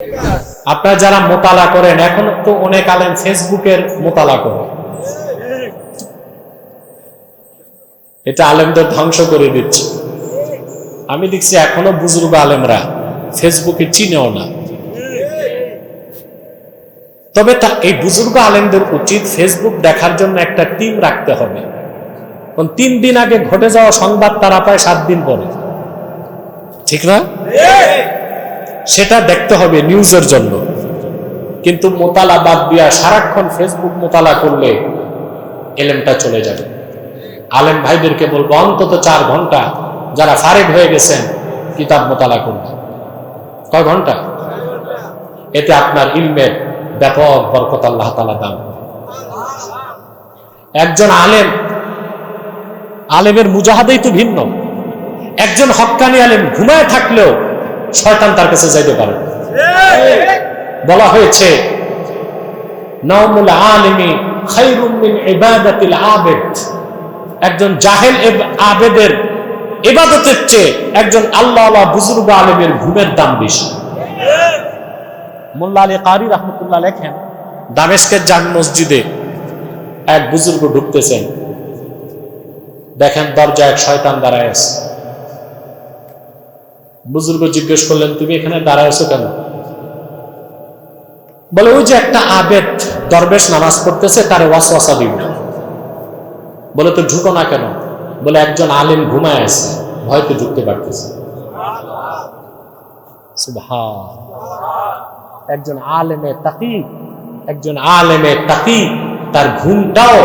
আপনারা যারা মোতালা করেন, এখন তো অনেক আলেম ফেসবুকের মোতালা করে, এটা আলেমদের ধ্বংস করে দিচ্ছে। আমি দেখছি এখনো বুজুর্গ আলেমরা ফেসবুকে চিনেও না। তবে এই বুজুর্গ আলেমদের উচিত ফেসবুক দেখার জন্য একটা টিম রাখতে হবে। 3 দিন আগে ঘটে যাওয়া সংবাদ তারা পায় 7 দিন পরে, ঠিক না? সেটা দেখতে হবে নিউজের জন্য। কিন্তু মোতালা বাদ দিয়া সারাক্ষণ ফেসবুক মোতালা করলে এলেমটা চলে যাবে। আলেম ভাইদেরকে বলবো অন্তত 4 ঘন্টা যারা ফারেগ হয়ে গেছেন কিতাব মোতালা করবেন। কয় ঘন্টা? এতে আপনার ইলমের ব্যাপক বরকত আল্লাহ তাআলা দান। একজন আলেমের মুজাহাদাই তো ভিন্ন। একজন হক্কানি আলেম ঘুমায় থাকলেও শয়তান তার কাছে যাইতে পারে। বলা হয়েছে নাওমুল আলিমি খায়রুম মিন ইবাদাতিল আবিদ। একজন জাহেল আবেদের ইবাদতের চেয়ে একজন আল্লাহওয়ালা বুজুর্গ আলেমের ঘুমের দাম বেশি। মোল্লা আলী কারি রাহমাতুল্লাহ লেখেন, দামেস্কের জামে মসজিদে এক বুজুর্গ ঢুকতেছেন, দেখেন দরজায় এক শয়তান দাঁড়ায় আছে। বুজুর্গ জিজ্ঞেস করলেন, তুমি এখানে দাঁড়ায় আছো কেন? বলে, ওই যে একটা আবেদ দরবেশ নামাজ পড়তেছে, তার ওয়াসওয়াসা দিও না। বলে, তো ঢুকো না কেন? বলে, একজন আলেম ঘুমায় আছে, ভয়তে ঢুকতে পারতেছে। একজন আলেমে তাকি তার ঘুমটাও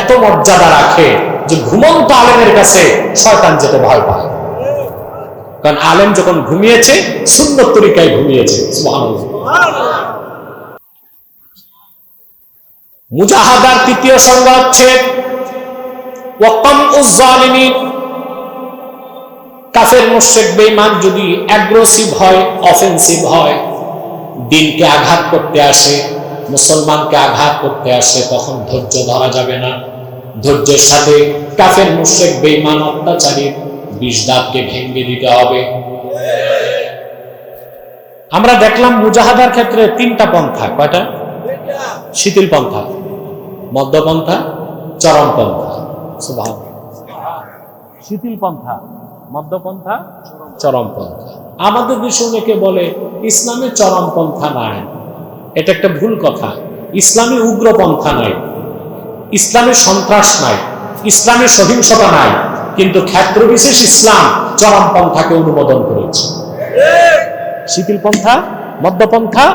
এত মর্যাদা রাখে যে ঘুমন্ত আলেমের কাছে শয়তান যেতে ভয় পায়। কারণ আলেম যখন ঘুমিয়েছে সুন্নত তরিকায় ঘুমিয়েছে। মুজাহাদার তৃতীয় সংজ্ঞা হচ্ছে ওয়াকামউজ জালিমিন। কাফের মুশরিক বেঈমান যদি অ্যাগ্রেসিভ হয়, অফেন্সিভ হয়, দিনকে আঘাত করতে আসে, মুসলমানকে আঘাত করতে আসে, তখন ধৈর্য ধরা যাবে না। ধৈর্যের সাথে কাফের মুশরিক বেঈমান অত্যাচারী বিষ দাঁতকে ভেঙে দিতে হবে। আমরা দেখলাম মুজাহাদার ক্ষেত্রে 3টা পন্থা। কয়টা? শিথিল পন্থা, মধ্যপন্থা, চরমপন্থা। সুবহানাল্লাহ। শিথিল পন্থা, মধ্যপন্থা, চরমপন্থা। আমাদের দেশে অনেকে বলে ইসলামে চরমপন্থা নাই। এটা একটা ভুল কথা। ইসলামে উগ্রপন্থা নাই, ইসলামে সন্ত্রাস নাই, ইসলামে সহিংসতা নাই, কিন্তু ক্ষেত্র বিশেষ ইসলাম চরমপন্থাকে অনুমোদন করেছে। শিথিল পন্থা, মধ্যপন্থা,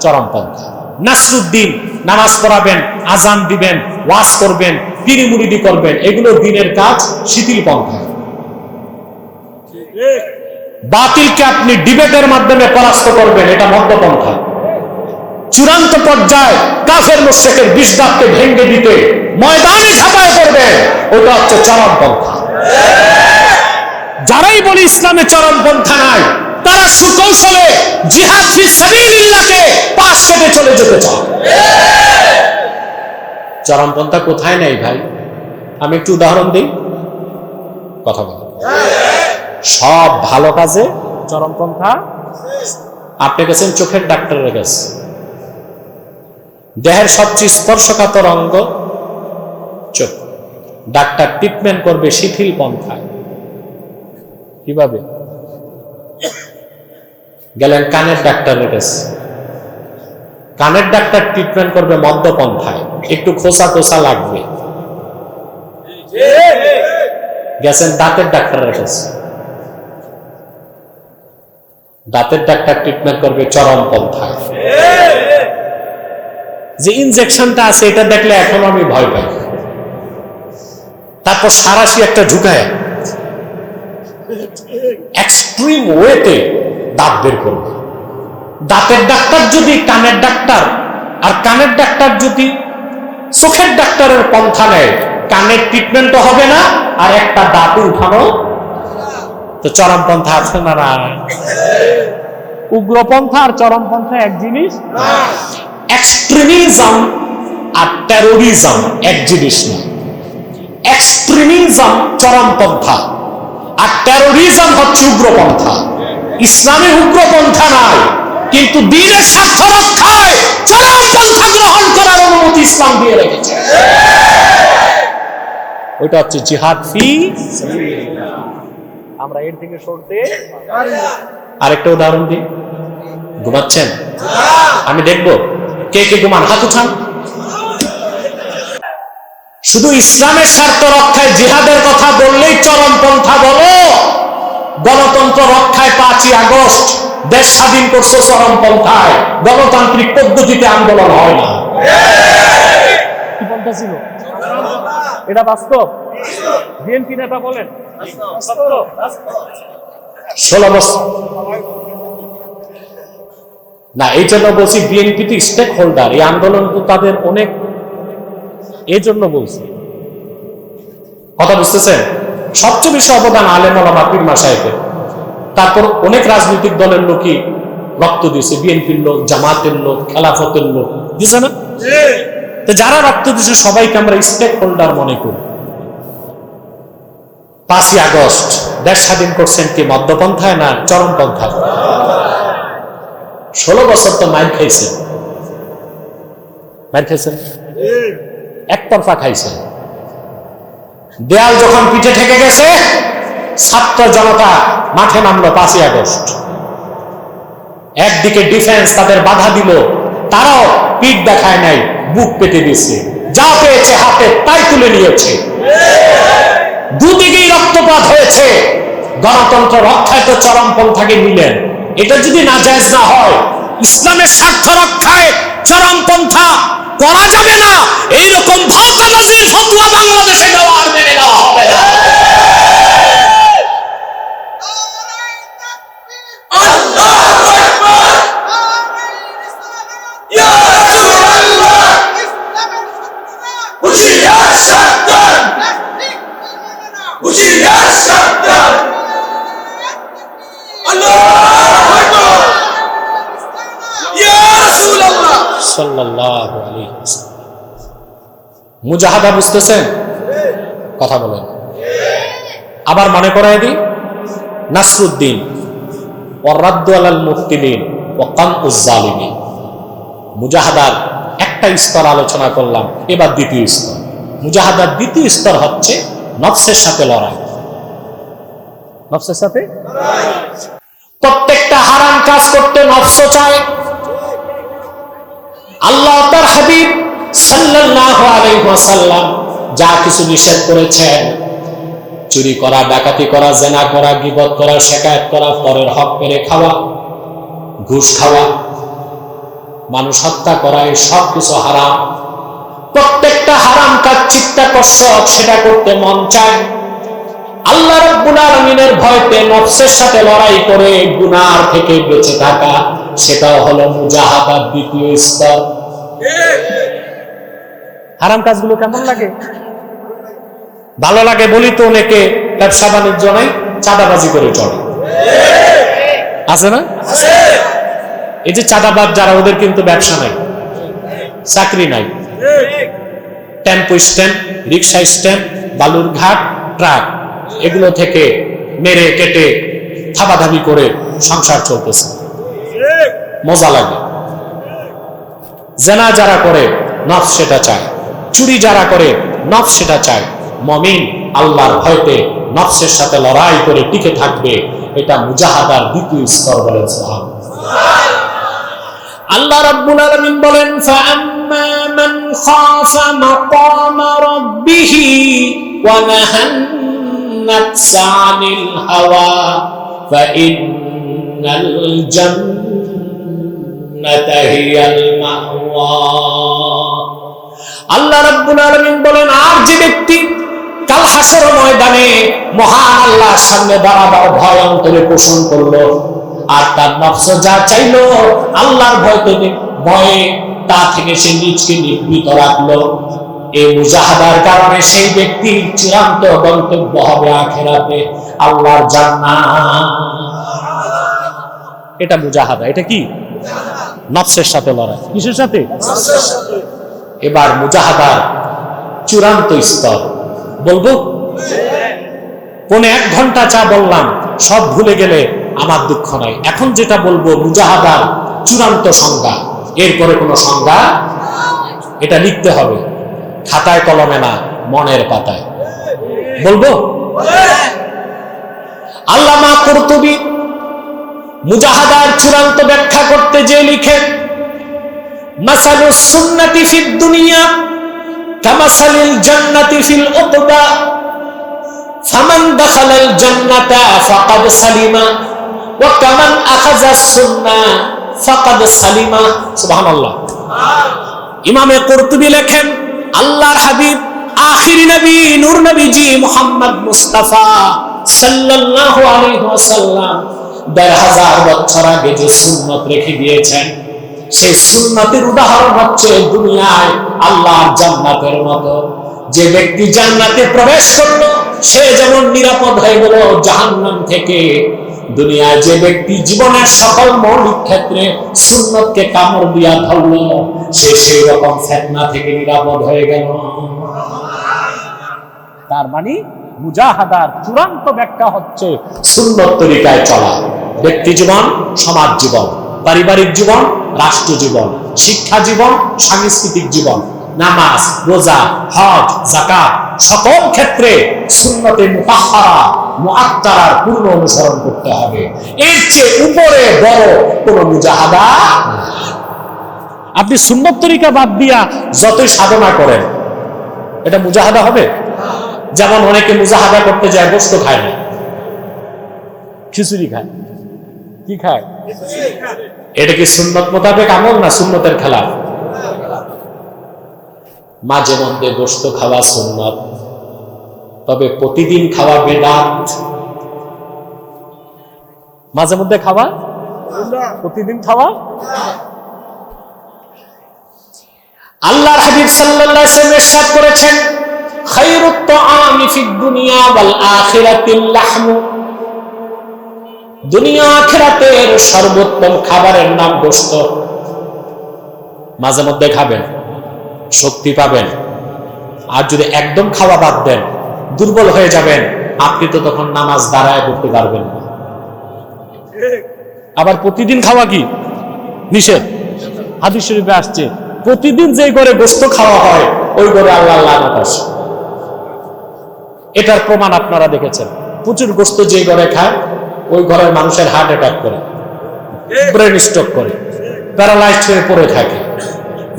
চরমপন্থা। নাসরুদ্দিন নামাজ পড়াবেন, আজান দিবেন, ওয়াজ করবেন, পীর মুরিদি করবেন, এগুলো দিনের কাজ, শিথিল পন্থা। বাতিলকে আপনি ডিবেটের মাধ্যমে পরাস্ত করবেন, এটা মধ্যপন্থা। চূড়ান্ত পর্যায়ে কাফের মুশরিকের বিষ দাঁতকে ভেঙে দিতে ময়দানে ঝাঁপায় পড়বেন, ওটা হচ্ছে চরমপন্থা। যারাই বলে ইসলামে চরমপন্থা নাই, তারা সুকৌশলে জিহাদ ফি সাবিলিল্লাহকে পাশ কেটে চলে যেতে চায়। চরমপন্থা কোথায় নেই ভাই? আমি একটু উদাহরণ দিই, কথা বলি। সব ভালো কাজে চরমপন্থা। আপনি গেছেন চোখের ডাক্তারের কাছে, দেহের সবচেয়ে স্পর্শকাতর অঙ্গ চোখ, ডাক্তার ট্রিটমেন্ট করবে শিথিল পন্থায়। কিভাবে? গেলেন কানের ডাক্তারের কাছে, কানের ডাক্তার ট্রিটমেন্ট করবে মধ্যপন্থায়, একটু খোসা টোসা লাগবে। গেছেন দাঁতের ডাক্তারের কাছে, দাঁতের ডাক্তার ট্রিটমেন্ট করবে চরমপন্থায়। যে ইনজেকশনটা আছে এটা দেখলে এখন আমি ভয় পাই। তারপর সারাশি একটা ঢুকায় এক্সট্রিম ওয়েতে দাঁত বের করবে। দাঁতের ডাক্তার যদি কানের ডাক্তার, আর কানের ডাক্তার যদি চোখের ডাক্তারের পন্থা নেয়, কানের ট্রিটমেন্টও হবে না, আর একটা দাঁত উঠানো। তো চরমপন্থা আছে না? উগ্রপন্থা আর চরমপন্থা এক জিনিস। এক্সট্রিমিজম আর টেরোরিজম এক জিনিস না। এক্সট্রিমিজম চরমপন্থা, আর টেরোরিজম হচ্ছে উগ্রপন্থা। ইসলামে উগ্রপন্থা নাই, কিন্তু দ্বীনের স্বার্থ রক্ষায় চরম পন্থা গ্রহণ করার অনুমতি ইসলাম দিয়ে রেখেছে। ওইটা হচ্ছে জিহাদ ফি সাবিলিল্লাহ। আমরা এর থেকে সরতে পারি না। আরেকটা উদাহরণ দিই। ঘুমাচ্ছেন? আমি দেখবো কে কে ঘুমান, হাত উঠান। শুধু ইসলামের স্বার্থ রক্ষায় জিহাদের কথা বললেই চরম পন্থা বলো, গণতন্ত্র রক্ষায় 5ই আগস্ট দেশ স্বাধীন করছো চরম পন্থায়, গণতান্ত্রিক পদ্ধতিতে আন্দোলন হয় না। কি পন্থা ছিল এটা? বাস্তব। বিএনপি নেতা বলেন 16 বছর না, এই জন্য বলছি বিএনপি তো স্টেক হোল্ডার, এই আন্দোলন তো তাদের অনেক, এই জন্য বলছি। কথা বুঝতেছেন? সবচেয়ে বেশি অবদান আলেম ওলামা পীর মাশায়েখের। তারপর অনেক রাজনৈতিক দলের লোকই রক্ত দিয়েছে, বিএনপির লোক, জামাতের লোক, খেলাফতের লোক দিছে না? যারা রক্ত দিয়েছে সবাইকে আমরা স্টেক হোল্ডার মনে করি। 5ই আগস্ট দেশ স্বাধীন করছেন কি মধ্যপন্থায় না চরমপন্থায়? 16 বছর তো মাইর খাইছেন, মাইর খাইছেন, একতরফা খাইছেন। দেয়াল যখন পিঠে ঠেকে গেছে, ছাত্র জনতা মাঠে নামলো 5ই আগস্ট। একদিকে ডিফেন্স তাদের বাধা দিল, তারাও পিঠ দেখায় নাই, বুক পেতে দিচ্ছে, যা পেয়েছে হাতে তাই তুলে নিয়েছে। দুদিকেই রক্তপাত হয়েছে। গণতন্ত্র রক্ষায় তো চরমপন্থাকে নিলেন। এটা যদি নাজায়েজ না হয়, ইসলামের স্বার্থ রক্ষায় চরমপন্থা করা যাবে না, এইরকম ভাওতাবাজির ফতোয়া বাংলাদেশে দেওয়া আর মেনে নেওয়া হবে না। মুজাহাদা বুঝতেছেন? কথা বলেন। আবার মনে করাই দিই, নাসরুদ্দিন ওয়ারাদ্দু আলাল মুফতিদিন ওয়া কামউজ জালিমিন। মুজাহাদার একটা স্তর আলোচনা করলাম, এবার দ্বিতীয় স্তর। মুজাহাদার দ্বিতীয় স্তর হচ্ছে নফসের সাথে লড়াই। নফসের সাথে প্রত্যেকটা হারাম কাজ করতে নফস চায়। আল্লাহ তার হাবিব সাল্লাল্লাহু আলাইহি ওয়াসাল্লাম যা কিছু নিষেধ করেছেন, চুরি করা, ডাকাতি করা, জেনা করা, গীবত করা, শিকায়ত করা, পরের হক মেরে খাওয়া, ঘুষ খাওয়া, মানুষ হত্যা করা, এই সব কিছু হারাম। প্রত্যেকটা হারাম কাজ চিত্তাকর্ষক, সেটা করতে মন চায়। আল্লাহ রাব্বুল আলামিনের ভয়তে নফসের সাথে লড়াই করে গুনাহ থেকে বেঁচে থাকা, সেটাও হলো মুজাহাদার দ্বিতীয় স্তর। হারাম কাজগুলো কেমন লাগে? ভালো লাগে বলি তো অনেকে ব্যবসা বাণিজ্য নাই, চাঁদাবাজি করে চলে, আছে না? এই যে চাঁদাবাজ যারা, ওদের কিন্তু ব্যবসা নাই, চাকরি নাই, টেম্পো স্ট্যান্ড, রিক্সা স্ট্যান্ড, বালুর ঘাট, ট্রাক, এগুলো থেকে মেরে কেটে থাবাধাবি করে সংসার চলতেছে, মজা লাগে। জেনা যারা করে নফস সেটা চায়, চুরি যারা করে নফস সেটা চায়। মুমিন আল্লাহর ভয়তে নফসের সাথে লড়াই করে টিকে থাকবে, এটা মুজাহাদার দ্বিতীয় স্তর বলেন সুবহানাল্লাহ। আল্লাহ রাব্বুল আলামিন বলেন, ফাআম্মা মান খাফা মাকামা রাব্বিহি ওয়া নাহান নাফসা আনিল হাওয়া ফাইন্নাল জান্নাতা হিয়াল মাওয়া। আল্লাহ রাব্বুল আলামিন বলেন, আর যে ব্যক্তি কাল হাসর ময়দানে মহান আল্লাহর সামনে দাঁড়াবার ভয় অন্তরে পোষণ করলো, আর তার নফস যা চাইলো আল্লাহর ভয়ে তা থেকে সে নিজকে নিবৃত রাখলো, এই মুজাহাদার কারণে সেই ব্যক্তির চূড়ান্ত গন্তব্য হবে আখিরাতে আল্লাহর জান্নাত। এটা মুজাহাদা। এটা কি? নফসের সাথে লড়াই। কিসের সাথে? নফসের সাথে। এবার মুজাহাদার চূড়ান্ত স্তর বলবো। 1.5 ঘন্টা চা বললাম, সব ভুলে গেলে আমার দুঃখ নাই। এখন যেটা বলবো মুজাহাদার চূড়ান্ত সংজ্ঞা, এরপরে কোনো সংজ্ঞা, এটা লিখতে হবে খাতায় কলমে না, মনের পাতায়। বলবো? আল্লামা কুরতুবী মুজাহাদার চূড়ান্ত ব্যাখ্যা করতে যে লিখেন, মাসালুস সুন্নাতি ফিদ দুনিয়া কামাসালিল জান্নাতি ফিল উকবা ফামান দাখালাল জান্নাতা ফাকাদ সালিমা ওয়া কামান আখাযাস সুন্নাহ ফাকাদ সালিমা। সুবহানাল্লাহ। ইমামে কুরতুবী লেখেন, আল্লাহর হাবিব আখিরি নবী নূর নবীজি মুহাম্মদ মুস্তাফা সাল্লাল্লাহু আলাইহি ওয়াসাল্লাম ১৫০০ বছর আগে যে সুন্নাত রেখে দিয়েছেন, সেই সুন্নাতের উদাহরণ হচ্ছে দুনিয়ায় আল্লাহর জান্নাতের মতো। যে ব্যক্তি জান্নাতে প্রবেশ করলো সে যেমন নিরাপদ হয়ে গেল জাহান্নাম থেকে, দুনিয়ায় যে ব্যক্তি জীবনের সকল মৌলিক ক্ষেত্রে সুন্নতকে কামড় দিয়া ধরলো সে সেই রকম ফিতনা থেকে নিরাপদ হয়ে গেল। তার মানে মুজাহাদার চূড়ান্ত ব্যাখ্যা হচ্ছে সুন্নত তরিকায় চলা। ব্যক্তি জীবন, সমাজ জীবন, পারিবারিক জীবন, রাষ্ট্র জীবন, শিক্ষা জীবন, সাংস্কৃতিক জীবন, নামাজ, রোজা, হজ, যাকাত সকল ক্ষেত্রে সুন্নতে মুতাহহারা মুআত্তারার পূর্ণ অনুসরণ করতে হবে। এর চেয়ে উপরে বড় কোনো মুজাহাদা। আপনি সুন্নত তরিকা বাদ দিয়া যতই সাধনা করেন, এটা মুজাহাদা হবে? যেমন অনেকে মুজাহাদা করতে যায় গোশত খায় না, খিচুড়ি খায়। কি খায়? এটা কি সুন্নত মোতাবেক আমল না সুন্নতের খেলাফ? মাঝে মধ্যে গোশত খাওয়া সুন্নত, তবে প্রতিদিন খাওয়া বেদাত। মাঝে মধ্যে খাওয়া, প্রতিদিন খাওয়া। আল্লাহর হাবিব সাল্লাল্লাহু আলাইহি ওয়াসাল্লাম ইরশাদ করেছেন, খায়রুত তাআমি ফিদ দুনিয়া ওয়াল আখিরাতিল লাহমু। দুনিয়া আখিরাতের সর্বোত্তম খাবারের নাম গোশত। মাঝে মধ্যে খাবেন, শক্তি পাবেন। আর যদি একদম খাওয়া বাদ দেন, দুর্বল হয়ে যাবেন, আপনি তো তখন নামাজ দাঁড়ায় পড়তে পারবেন না। আবার প্রতিদিন খাওয়া কি নিষেধ? হাদিস শরীফে আসছে, প্রতিদিন যে ঘরে গোশত খাওয়া হয় ওই ঘরে আল্লাহর লানত আসে। এটার প্রমাণ আপনারা দেখেছেন। প্রচুর গোশত যে ঘরে খায় ওই ঘরের মানুষের হার্ট অ্যাটাক করে, ব্রেন স্ট্রোক করে, প্যারালাইজড হয়ে পড়ে থাকে।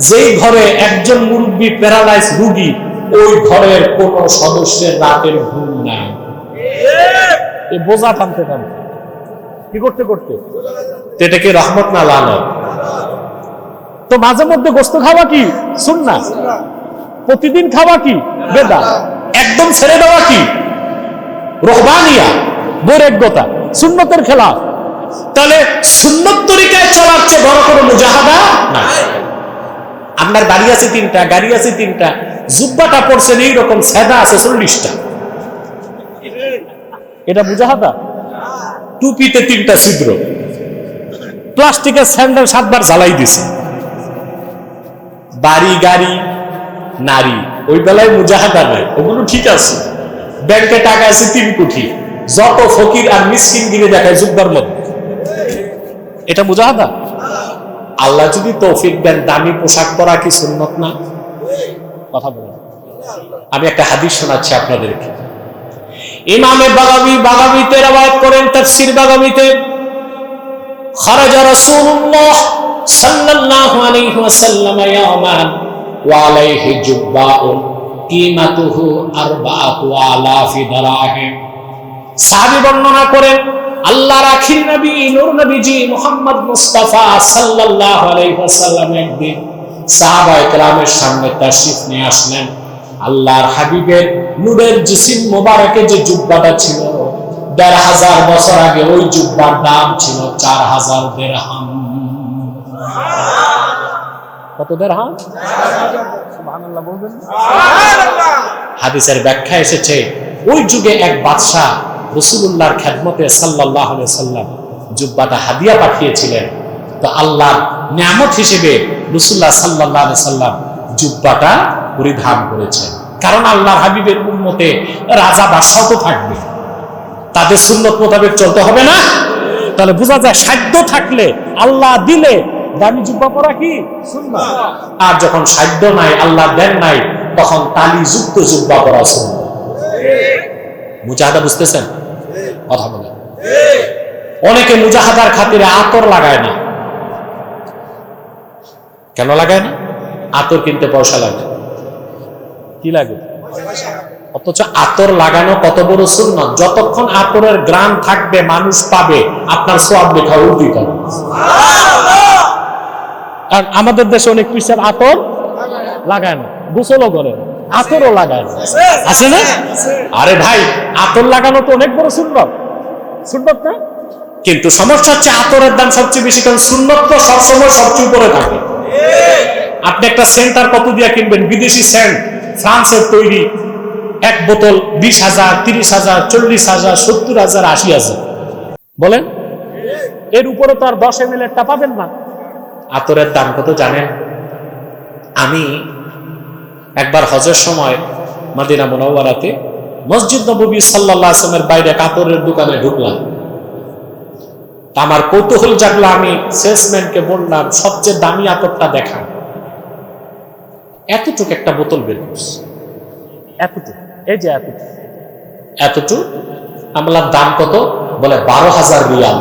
যেই ঘরে একজন মুরব্বী প্যারালাইজ রোগী, ওই ঘরের কোন সদস্যের রাতের ঘুম নাই। এই বোঝা টানতে টানতে কি করতে করতে, এটা কি রহমত না লানত? তো মাঝে মধ্যে গোশত খাওয়া কি সুন্নাহ, প্রতিদিন খাওয়া কি বেদাত, একদম ছেড়ে দেওয়া কি রহবানিয়া, বৈরাগ্যতা, সুন্নতের খেলাফ। তাহলে সুন্নত তরিকায় চলার চেয়ে বড় কোনো মুজাহাদা না। আপনার বাড়ি আছে 3টা, গাড়ি আছে 3টা, জুব্বাটা পড়ছেন এইরকম, সাদা আছে 40টা, এটা মুজাহাদা? টুপিতে 3টা ছিদ্র, প্লাস্টিকের স্যান্ডেল 7 বার জ্বালাই দিছে। বাড়ি, গাড়ি, নারী, ওই বেলায় মুজাহাদা নাই, ওগুলো ঠিক আছে। ব্যাংকে টাকা আছে 3 কোটি, যত ফকির আর মিসকিন গিরে দেখায় জুব্বার মধ্যে, এটা মুজাহাদা? আল্লাহ যদি তৌফিক দেন, দামি পোশাক পরা কি সুন্নত না? কথা বলেন। আমি একটা হাদিস শোনাচ্ছি আপনাদেরকে। ইমামে বাগাবীতে রওয়ায়াত করেন, তাফসীর বাগাবীতে, খারাজা রাসূলুল্লাহ সাল্লাল্লাহু আলাইহি ওয়াসাল্লাম ইয়াওমান ওয়া আলাইহি জুব্বাউন কিমাতুহু 4000 দিরহাম। সাহাবী বর্ণনা করেন, আল্লাহর আখির নবী নূর নবীজি মুহাম্মদ মুস্তাফা সাল্লাল্লাহু আলাইহি ওয়াসাল্লাম একদিন সাহাবায়ে কেরামের সামনে তাশরীফ নিয়ে আসলেন। আল্লাহর হাবিবের নূরের জিসিম মোবারকে যে জুব্বাটা ছিল, ১৫০০ বছর আগে ওই জুব্বার দাম ছিল 4000 দিরহাম। কত দিরহাম? সুবহানাল্লাহ বলবেন। হাদিসের ব্যাখ্যা এসেছে, ওই যুগে এক বাদশা রাসূলুল্লাহর খেদমতে সাল্লাল্লাহু আলাইহি ওয়াসাল্লাম জুব্বাটা হাদিয়া পাঠিয়েছিলেন। তো আল্লাহর নিয়ামত হিসেবে রাসূলুল্লাহ সাল্লাল্লাহু আলাইহি ওয়াসাল্লাম জুব্বাটা পরিধান করেছেন। কারণ আল্লাহর হাবিবের উম্মতে রাজা বাদশাও তো থাকবে, তাদের সুন্নত মোতাবেক চলতে হবে না? তাহলে বোঝা যায় সাধ্য থাকলে, আল্লাহ দিলে দামি জুব্বা পরা কি সুন্নাত, আর যখন সাধ্য নাই, আল্লাহ দেন নাই, তখন তালিযুক্ত জুব্বা পরা সুন্নাত। মুজাহাদা বুঝতেছেন? কথা বলেন। অনেকে মুজাহাদার খাতিরে আতর লাগায় না। কেন লাগায় না? আতর কিনতে পয়সা লাগে। কি লাগে? অথচ আতর লাগানো কত বড় সুন্নাত। যতক্ষণ আতরের গ্রাম থাকবে, মানুষ পাবে, আপনার সওয়াব লেখা উর্জিত হবে। আর আমাদের দেশে অনেক পিসার আতর লাগায় না, গোসলও করে না, আতরও লাগায় না, আছে না? আরে ভাই, আতর লাগানো তো অনেক বড় সুন্নাত, সুন্নাত না? কিন্তু সমস্যা হচ্ছে আতরের দাম সবচেয়ে বেশি, কারণ সুন্নাত তো সবসময় সবচেয়ে উপরে থাকে। আপনি একটা সেন্টার কত দিয়ে কিনবেন? বিদেশি সেন্ট, ফ্রান্সের তৈরি, এক বোতল 20,000, 30,000, 40,000, 70,000, 80,000। বলেন, এর উপরে তো আর 10 ml পাবেন না। আতরের দাম কত জানেন? আমি একবার হজের সময় মদিনা মুনাওয়ারাতে মসজিদ নববী সাল্লাল্লাহু আলাইহি ওয়াসাল্লামের বাইরে কাপড়ের দোকানে ঢুকলাম। আমার কৌতূহল জাগলো, আমি সেলসম্যানকে বললাম সবচেয়ে দামি আতরটা দেখান। এতটুকু একটা বোতল বের করছে, এতটুকু, এই যে এতটুকু। আমলার দাম কত? বলে 12,000 রিয়াল।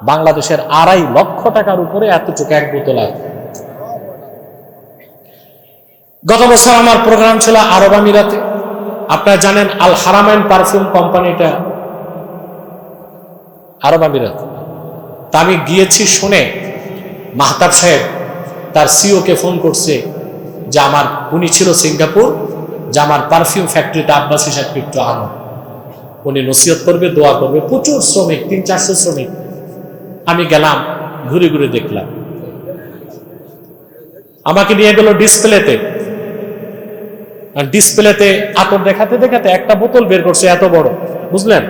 বাংলাদেশের 2.5 লক্ষ টাকার উপরে এতটুকু এক বোতল আছে। গত বছর আমার প্রোগ্রাম ছিল আরব আমিরাতে। আপনারা জানেন আল হারামাইন পারফিউম কোম্পানিটা আরব আমিরাত। তা আমি গিয়েছি শুনে মাহতাব সাহেব তার সিও কে ফোন করছে যে আমার, উনি ছিল সিঙ্গাপুর, যে আমার পারফিউম ফ্যাক্টরিতে আব্বাসী সাহেব একটু আনো, উনি নসিহত করবে, দোয়া করবে। প্রচুর শ্রমিক, 300-400 শ্রমিক। আমি গেলাম, ঘুরে ঘুরে দেখলাম। আমাকে নিয়ে গেল ডিসপ্লেতে, আর ডিসপ্লেতে আতর দেখাতে দেখাতে একটা বোতল বের করছে এত বড়, বুঝলেন?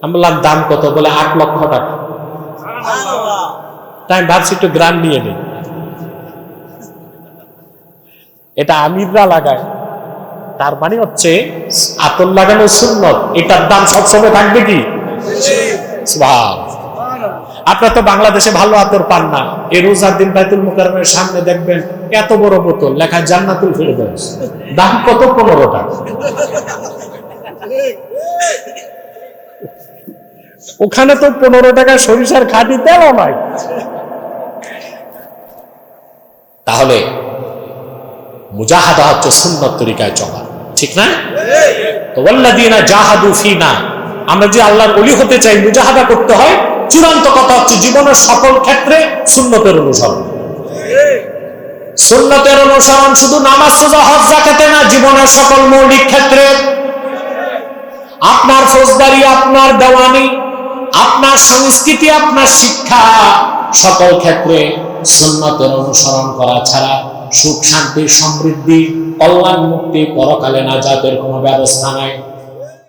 আমি বললাম দাম কত? বলে 8 লক্ষ টাকা। তাই আমি ভাবছি একটু গ্রাম নিয়ে নেই। এটা আমিররা লাগায়, তার মানে হচ্ছে আতর লাগানো সুন্নত। এটার দাম সবসময় থাকবে কি? আপনার তো বাংলাদেশে ভালো আতর পান না। এই রোজার দিন বাইতুল মুকাররমের সামনে দেখবেন এত বড় বোতল, লেখা জান্নাতুল ফেরদৌস, দাম কত? 15 টাকা। ওখানে তো 15 টাকা সরিষার খাঁটি তেলও নাই। তাহলে মুজাহাদা হচ্ছে সুন্নত তরিকায় চলা, ঠিক না? তো ওয়াল্লাযীনা জাহাদু ফিনা, আমরা যে আল্লাহর ওলি হতে চাই, মুজাহাদা করতে হয়। চূড়ান্ত কথা হচ্ছে জীবনের সকল ক্ষেত্রে সুন্নতের অনুসরণ। সুন্নতের অনুসরণ শুধু নামাজ, রোজা, হজ, যাকাতে না, জীবনের সকল মৌলিক ক্ষেত্রে। আপনার ফৌজদারি, আপনার দেওয়ানি, আপনার সংস্কৃতি, আপনার শিক্ষা, সকল ক্ষেত্রে সুন্নতের অনুসরণ করা ছাড়া সুখ, শান্তি, সমৃদ্ধি, কল্যাণ, মুক্তি, পরকালে নাজাতের কোনো ব্যবস্থা নাই।